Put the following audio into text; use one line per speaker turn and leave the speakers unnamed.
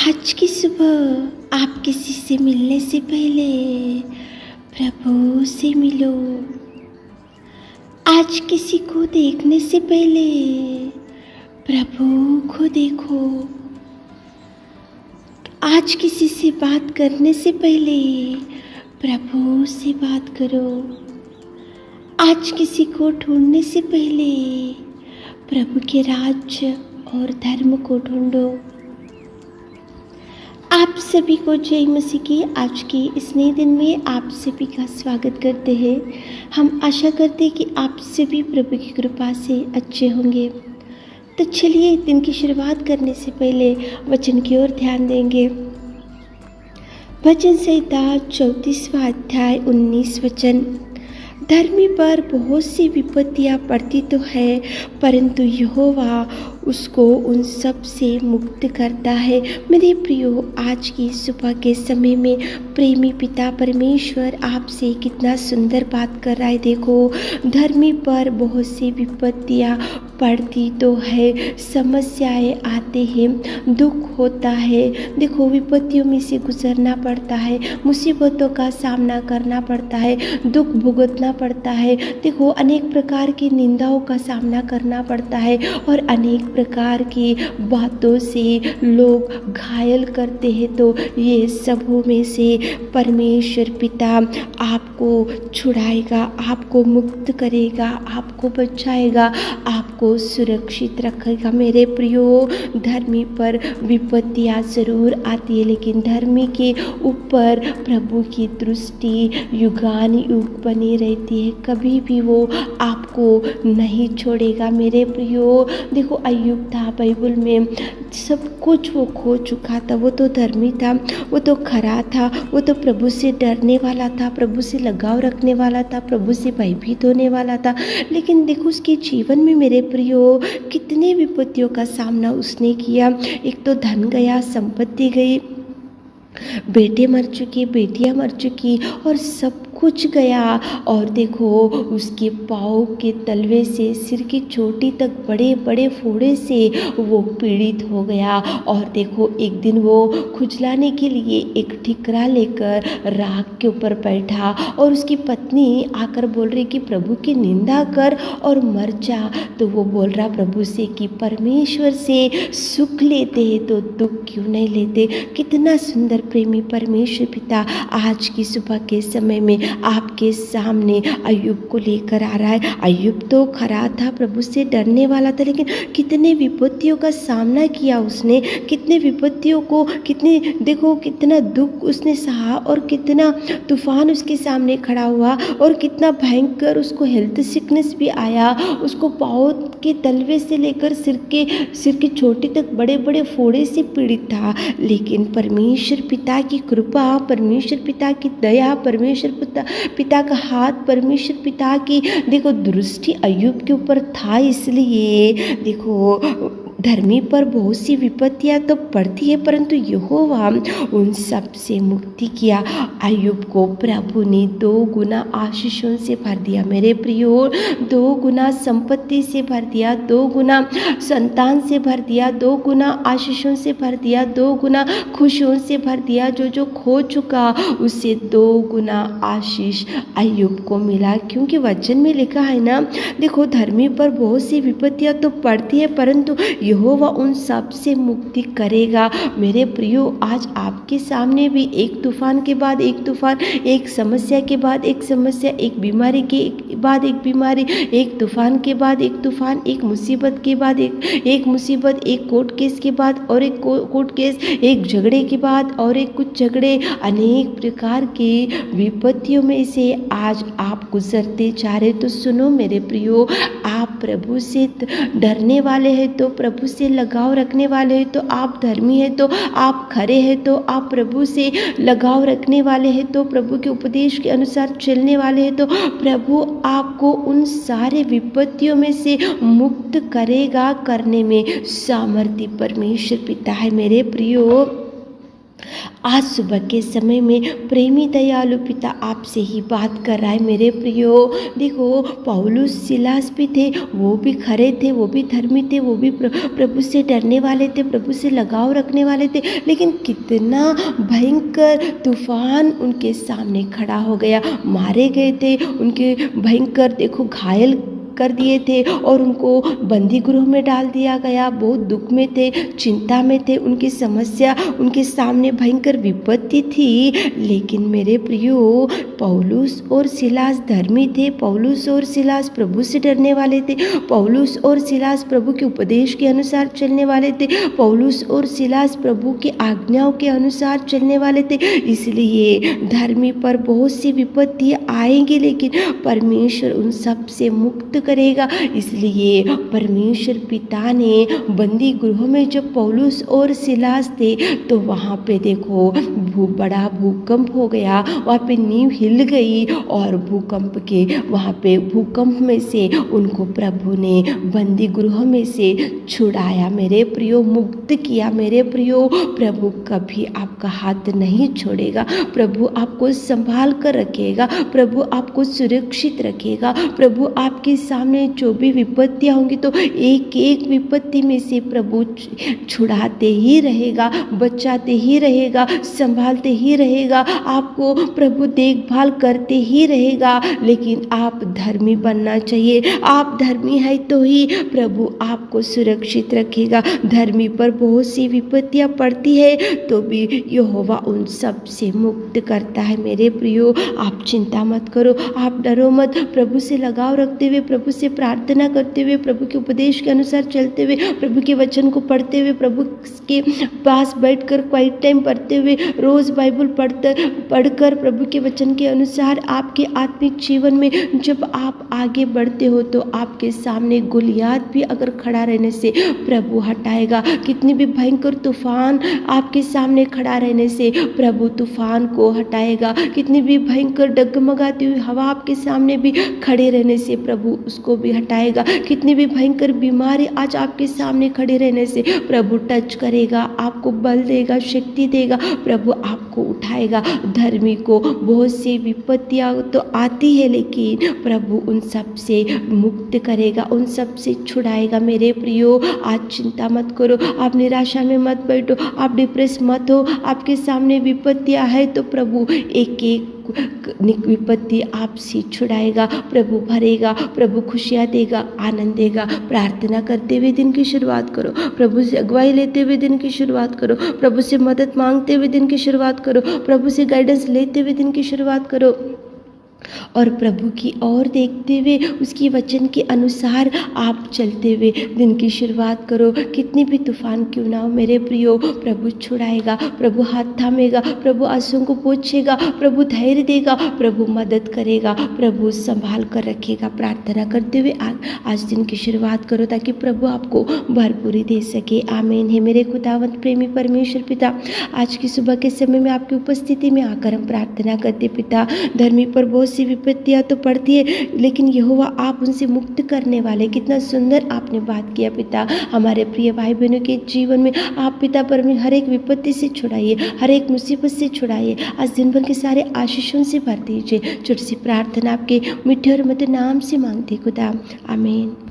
आज की सुबह आप किसी से मिलने से पहले प्रभु से मिलो। आज किसी को देखने से पहले प्रभु को देखो। आज किसी से बात करने से पहले प्रभु से बात करो। आज किसी को ढूंढने से पहले प्रभु के राज्य और धर्म को ढूंढो। आप सभी को जय मसीह की आज के इस नए दिन में आप सभी का स्वागत करते हैं। हम आशा करते हैं कि आप सभी प्रभु की कृपा से अच्छे होंगे। तो चलिए दिन की शुरुआत करने से पहले वचन की ओर ध्यान देंगे। वचन संहिता 34वां अध्याय 19 वचन। धर्मी पर बहुत सी विपत्तियां पड़ती तो है, परंतु यहोवा उसको उन सब से मुक्त करता है। मेरे प्रियो, आज की सुबह के समय में प्रेमी पिता परमेश्वर आपसे कितना सुंदर बात कर रहा है। देखो, धर्मी पर बहुत सी विपत्तियां पड़ती तो है, समस्याएं आते हैं, दुख होता है। देखो, विपत्तियों में से गुजरना पड़ता है, मुसीबतों का सामना करना पड़ता है, दुख भुगतना पड़ता है। देखो, अनेक प्रकार की निंदाओं का सामना करना पड़ता है और अनेक प्रकार की बातों से लोग घायल करते हैं। तो ये सबों में से परमेश्वर पिता आपको छुड़ाएगा, आपको मुक्त करेगा, आपको बचाएगा, आपको सुरक्षित रखेगा। मेरे प्रियो, धर्मी पर विपत्तियां जरूर आती है, लेकिन धर्मी के ऊपर प्रभु की दृष्टि युगान युग बनी रहती है। कभी भी वो आपको नहीं छोड़ेगा। मेरे प्रियो, देखो, अय्यूब था बाइबल में, सब कुछ वो खो चुका था। वो तो धर्मी था, वो तो खरा था, वो तो प्रभु से डरने वाला था, प्रभु से लगाव रखने वाला था, प्रभु से भयभीत होने वाला था। लेकिन देखो, उसके जीवन में मेरे प्रियो कितने विपत्तियों का सामना उसने किया। एक तो धन गया, संपत्ति गई, बेटे मर चुके, बेटियां मर चुकी और सब कुछ गया। और देखो, उसके पाँव के तलवे से सिर की चोटी तक बड़े बड़े फोड़े से वो पीड़ित हो गया। और देखो, एक दिन वो खुजलाने के लिए एक ठिकरा लेकर राख के ऊपर बैठा और उसकी पत्नी आकर बोल रही कि प्रभु की निंदा कर और मर जा। तो वो बोल रहा प्रभु से कि परमेश्वर से सुख लेते हैं तो दुख क्यों नहीं लेते। कितना सुंदर प्रेमी परमेश्वर पिता आज की सुबह के समय में आपके सामने अय्यूब को लेकर आ रहा है। अय्यूब तो खरा था, प्रभु से डरने वाला था, लेकिन कितने विपत्तियों का सामना किया उसने, कितने विपत्तियों को, देखो कितना दुख उसने सहा और कितना तूफान उसके सामने खड़ा हुआ और कितना भयंकर उसको हेल्थ सिकनेस भी आया। उसको पाँव के तलवे से लेकर सिर की चोटी तक बड़े बड़े फोड़े से पीड़ित था। लेकिन परमेश्वर पिता की कृपा, परमेश्वर पिता की दया, परमेश्वर पिता का हाथ, परमेश्वर पिता की देखो दृष्टि अय्यूब के ऊपर था। इसलिए देखो, धर्मी पर बहुत सी विपत्तियां तो पड़ती है, परंतु यहोवा उन सब से मुक्ति किया। अय्यूब को प्रभु ने 2 गुना आशीषों से भर दिया। मेरे प्रियो, 2 गुना संपत्ति से भर दिया, 2 गुना संतान से भर दिया, 2 गुना आशीषों से भर दिया, 2 गुना खुशियों से भर दिया। जो खो चुका उससे 2 गुना आशीष अय्यूब को मिला। क्योंकि वचन में लिखा है ना, देखो, धर्मी पर बहुत सी विपत्तियां तो पड़ती है, परंतु यहोवा उन सब से मुक्ति करेगा। मेरे प्रियो, आज आपके सामने भी एक तूफान के बाद एक तूफान, एक समस्या के बाद एक समस्या, एक बीमारी के बाद एक बीमारी, एक तूफान के बाद एक तूफान, एक मुसीबत के बाद एक मुसीबत, एक कोर्ट केस के बाद और एक कोर्ट केस, एक झगड़े के बाद और एक कुछ झगड़े, अनेक प्रकार के विपत्तियों में से आज आप गुजरते जा रहे। तो सुनो मेरे प्रियो, आप प्रभु से डरने वाले हैं तो प्रभु से लगाव रखने वाले हैं तो आप धर्मी हैं, तो आप खरे हैं, तो आप प्रभु से लगाव रखने वाले हैं, तो प्रभु के उपदेश के अनुसार चलने वाले हैं, तो प्रभु आपको उन सारे विपत्तियों में से मुक्त करेगा। करने में सामर्थ्य परमेश्वर पिता है। मेरे प्रियो, आज सुबह के समय में प्रेमी दयालु पिता आपसे ही बात कर रहा है मेरे प्रियो। देखो, पौलुस सिलास भी थे, वो भी खरे थे, वो भी धर्मी थे, वो भी प्रभु से डरने वाले थे, प्रभु से लगाव रखने वाले थे, लेकिन कितना भयंकर तूफान उनके सामने खड़ा हो गया। मारे गए थे, उनके भयंकर देखो घायल कर दिए थे और उनको बंदी गृह में डाल दिया गया। बहुत दुख में थे, चिंता में थे, उनकी समस्या, उनके सामने भयंकर विपत्ति थी। लेकिन मेरे प्रियो, पौलुस और सिलास धर्मी थे, पौलुस और सिलास प्रभु से डरने वाले थे, पौलुस और सिलास प्रभु के उपदेश के अनुसार चलने वाले थे, पौलुस और सिलास प्रभु की आज्ञाओं के अनुसार चलने वाले थे। इसलिए धर्मी पर बहुत सी विपत्ति आएंगी, लेकिन परमेश्वर उन सब से मुक्त करेगा। इसलिए परमेश्वर पिता ने बंदी गृह में जब पौलुस और सिलास थे तो वहाँ पे देखो बड़ा भूकंप हो गया, वहाँ पे नींव हिल गई और भूकंप में से उनको प्रभु ने बंदी गृह में से छुड़ाया मेरे प्रियो, मुक्त किया मेरे प्रियो। प्रभु कभी आपका हाथ नहीं छोड़ेगा, प्रभु आपको संभाल कर रखेगा, प्रभु आपको सुरक्षित रखेगा। प्रभु आपके सामने जो भी विपत्तियां होंगी तो एक एक विपत्ति में से प्रभु छुड़ाते ही रहेगा, बचाते ही रहेगा, संभालते ही रहेगा, आपको प्रभु देखभाल करते ही रहेगा। लेकिन आप धर्मी बनना चाहिए, आप धर्मी है तो ही प्रभु आपको सुरक्षित रखेगा। धर्मी पर बहुत सी विपत्तियां पड़ती है तो भी यहोवा उन सब से मुक्त करता है मेरे प्रियो। आप चिंता मत करो, आप डरो मत, प्रभु से लगाव रखते हुए, प्रभु से प्रार्थना करते हुए, प्रभु के उपदेश के अनुसार चलते हुए, प्रभु के वचन को पढ़ते हुए, प्रभु के पास बैठकर क्वाइट टाइम पढ़ते हुए, रोज बाइबल पढ़कर प्रभु के वचन के अनुसार आपके आत्मिक जीवन में जब आप आगे बढ़ते हो तो आपके सामने गोलियात भी अगर खड़ा रहने से प्रभु हटाएगा। कितनी भी भयंकर तूफान आपके सामने खड़ा रहने से प्रभु तूफान को हटाएगा। कितनी भी भयंकर डगमगाती हुई हवा आपके सामने भी खड़े रहने से प्रभु उसको भी हटाएगा। कितनी भी भयंकर बीमारी आज आपके सामने खड़े रहने से प्रभु टच करेगा, आपको बल देगा, शक्ति देगा, प्रभु आपको उठाएगा। धर्मी को बहुत सी विपत्तियां तो आती है लेकिन प्रभु उन सब से मुक्त करेगा, उन सब से छुड़ाएगा मेरे प्रियो। आज चिंता मत करो, आप निराशा में मत बैठो, आप डिप्रेस मत हो। आपके सामने विपत्तियां है तो प्रभु एक एक विपत्ति आपसे छुड़ाएगा, प्रभु भरेगा, प्रभु खुशियाँ देगा, आनंद देगा। प्रार्थना करते हुए दिन की शुरुआत करो, प्रभु से अगुवाई लेते हुए दिन की शुरुआत करो, प्रभु से मदद मांगते हुए दिन की शुरुआत करो, प्रभु से गाइडेंस लेते हुए दिन की शुरुआत करो और प्रभु की ओर देखते हुए उसकी वचन के अनुसार आप चलते हुए दिन की शुरुआत करो। कितनी भी तूफान क्यों ना हो मेरे प्रियो, प्रभु छुड़ाएगा, प्रभु हाथ थामेगा, प्रभु आंसुओं को पोंछेगा, प्रभु धैर्य देगा, प्रभु मदद करेगा, प्रभु संभाल कर रखेगा। प्रार्थना करते हुए आज दिन की शुरुआत करो ताकि प्रभु आपको भरपूरी दे सके। आमीन। है मेरे खुदावंत प्रेमी परमेश्वर पिता, आज की सुबह के समय में आपकी उपस्थिति में आकर हम प्रार्थना करते पिता, धर्मी पर बहुत सी विपत्तियां तो पड़ती है लेकिन यहोवा आप उनसे मुक्त करने वाले। कितना सुंदर आपने बात किया पिता, हमारे प्रिय भाई बहनों के जीवन में आप पिता परमेश्वर हर एक विपत्ति से छुड़ाइए, हर एक मुसीबत से छुड़ाइए। आज दिन भर के सारे आशीषों से भर दीजिए। छोटी सी प्रार्थना आपके मीठे और मधुर नाम से मांगते खुदा, आमीन।